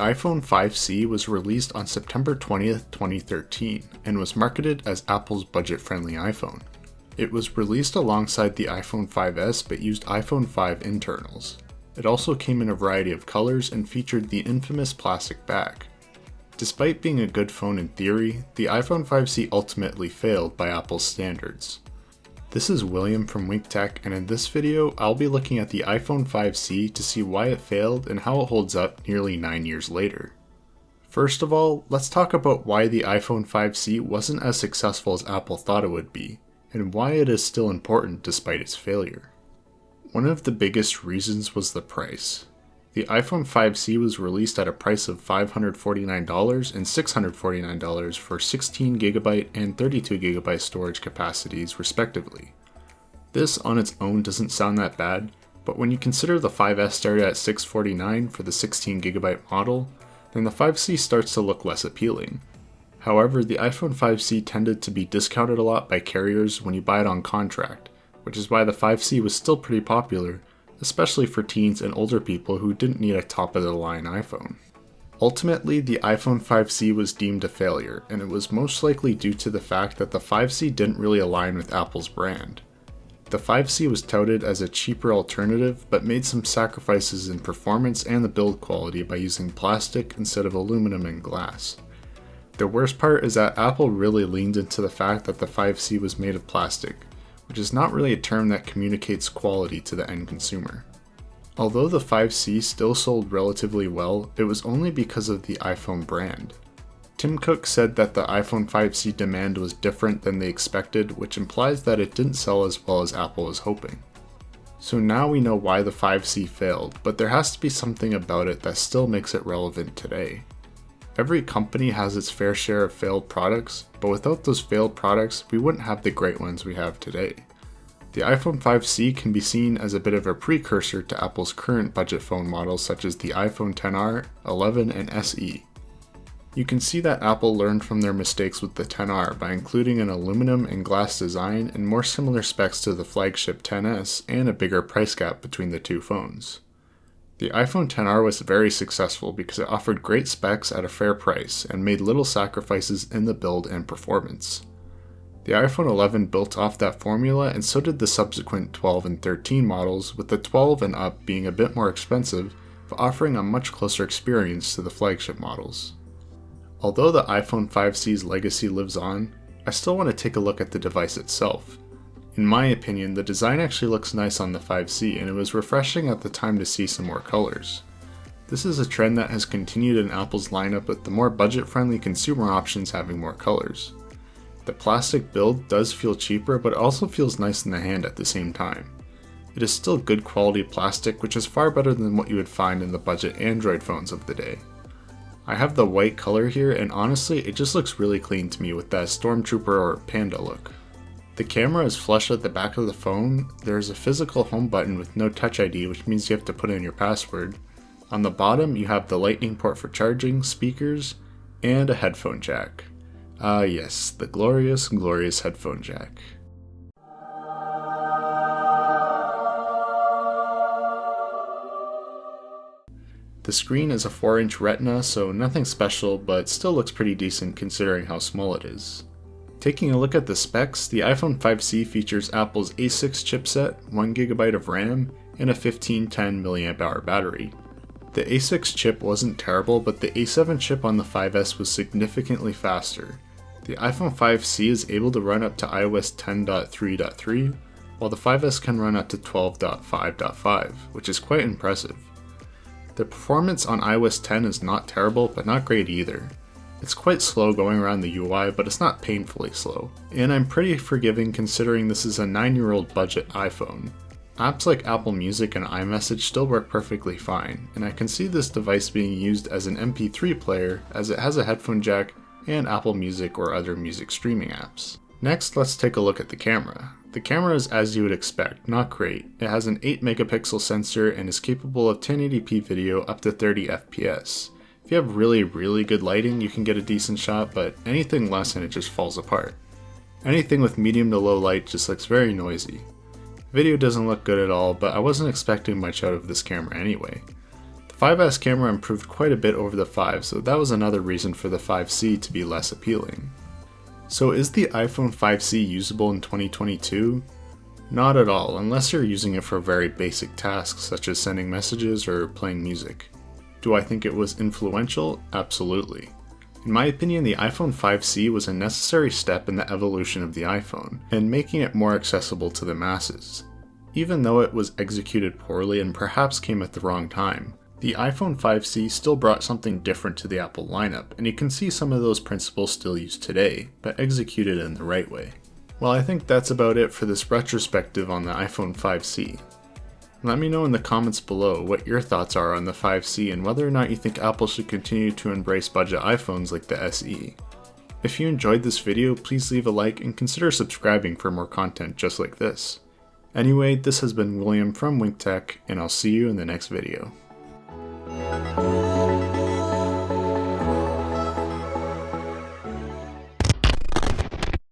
iPhone 5C was released on September 20th, 2013, and was marketed as Apple's budget-friendly iPhone. It was released alongside the iPhone 5S but used iPhone 5 internals. It also came in a variety of colors and featured the infamous plastic back. Despite being a good phone in theory, the iPhone 5C ultimately failed by Apple's standards. This is William from WinkTech, and in this video, I'll be looking at the iPhone 5C to see why it failed and how it holds up nearly 9 years later. First of all, let's talk about why the iPhone 5C wasn't as successful as Apple thought it would be, and why it is still important despite its failure. One of the biggest reasons was the price. The iPhone 5C was released at a price of $549 and $649 for 16GB and 32GB storage capacities respectively. This on its own doesn't sound that bad, but when you consider the 5S started at $649 for the 16GB model, then the 5C starts to look less appealing. However, the iPhone 5C tended to be discounted a lot by carriers when you buy it on contract, which is why the 5C was still pretty popular, especially for teens and older people who didn't need a top-of-the-line iPhone. Ultimately, the iPhone 5C was deemed a failure, and it was most likely due to the fact that the 5C didn't really align with Apple's brand. The 5C was touted as a cheaper alternative, but made some sacrifices in performance and the build quality by using plastic instead of aluminum and glass. The worst part is that Apple really leaned into the fact that the 5C was made of plastic, which is not really a term that communicates quality to the end consumer. Although the 5C still sold relatively well, it was only because of the iPhone brand. Tim Cook said that the iPhone 5C demand was different than they expected, which implies that it didn't sell as well as Apple was hoping. So now we know why the 5C failed, but there has to be something about it that still makes it relevant today. Every company has its fair share of failed products, but without those failed products, we wouldn't have the great ones we have today. The iPhone 5C can be seen as a bit of a precursor to Apple's current budget phone models such as the iPhone XR, 11, and SE. You can see that Apple learned from their mistakes with the XR by including an aluminum and glass design and more similar specs to the flagship XS and a bigger price gap between the two phones. The iPhone XR was very successful because it offered great specs at a fair price and made little sacrifices in the build and performance. The iPhone 11 built off that formula, and so did the subsequent 12 and 13 models, with the 12 and up being a bit more expensive, but offering a much closer experience to the flagship models. Although the iPhone 5C's legacy lives on, I still want to take a look at the device itself. In my opinion, the design actually looks nice on the 5C, and it was refreshing at the time to see some more colors. This is a trend that has continued in Apple's lineup, with the more budget-friendly consumer options having more colors. The plastic build does feel cheaper, but it also feels nice in the hand at the same time. It is still good quality plastic, which is far better than what you would find in the budget Android phones of the day. I have the white color here, and honestly, it just looks really clean to me with that Stormtrooper or Panda look. The camera is flush at the back of the phone. There is a physical home button with no Touch ID, which means you have to put in your password. On the bottom, you have the lightning port for charging, speakers, and a headphone jack. Ah yes, the glorious, glorious headphone jack. The screen is a 4-inch Retina, so nothing special, but still looks pretty decent considering how small it is. Taking a look at the specs, the iPhone 5C features Apple's A6 chipset, 1GB of RAM, and a 1510 mAh battery. The A6 chip wasn't terrible, but the A7 chip on the 5S was significantly faster. The iPhone 5C is able to run up to iOS 10.3.3, while the 5S can run up to 12.5.5, which is quite impressive. The performance on iOS 10 is not terrible, but not great either. It's quite slow going around the UI, but it's not painfully slow, and I'm pretty forgiving considering this is a 9-year-old budget iPhone. Apps like Apple Music and iMessage still work perfectly fine, and I can see this device being used as an MP3 player as it has a headphone jack and Apple Music or other music streaming apps. Next, let's take a look at the camera. The camera is as you would expect, not great. It has an 8 megapixel sensor and is capable of 1080p video up to 30 FPS. If you have really good lighting, you can get a decent shot, but anything less and it just falls apart. Anything with medium to low light just looks very noisy. Video doesn't look good at all, but I wasn't expecting much out of this camera anyway. The 5S camera improved quite a bit over the 5, so that was another reason for the 5C to be less appealing. So is the iPhone 5C usable in 2022? Not at all, unless you're using it for very basic tasks such as sending messages or playing music. Do I think it was influential? Absolutely. In my opinion, the iPhone 5C was a necessary step in the evolution of the iPhone, and making it more accessible to the masses. Even though it was executed poorly and perhaps came at the wrong time, the iPhone 5C still brought something different to the Apple lineup, and you can see some of those principles still used today, but executed in the right way. Well, I think that's about it for this retrospective on the iPhone 5C. Let me know in the comments below what your thoughts are on the 5C and whether or not you think Apple should continue to embrace budget iPhones like the SE. If you enjoyed this video, please leave a like and consider subscribing for more content just like this. Anyway, this has been William from WinkTech, and I'll see you in the next video.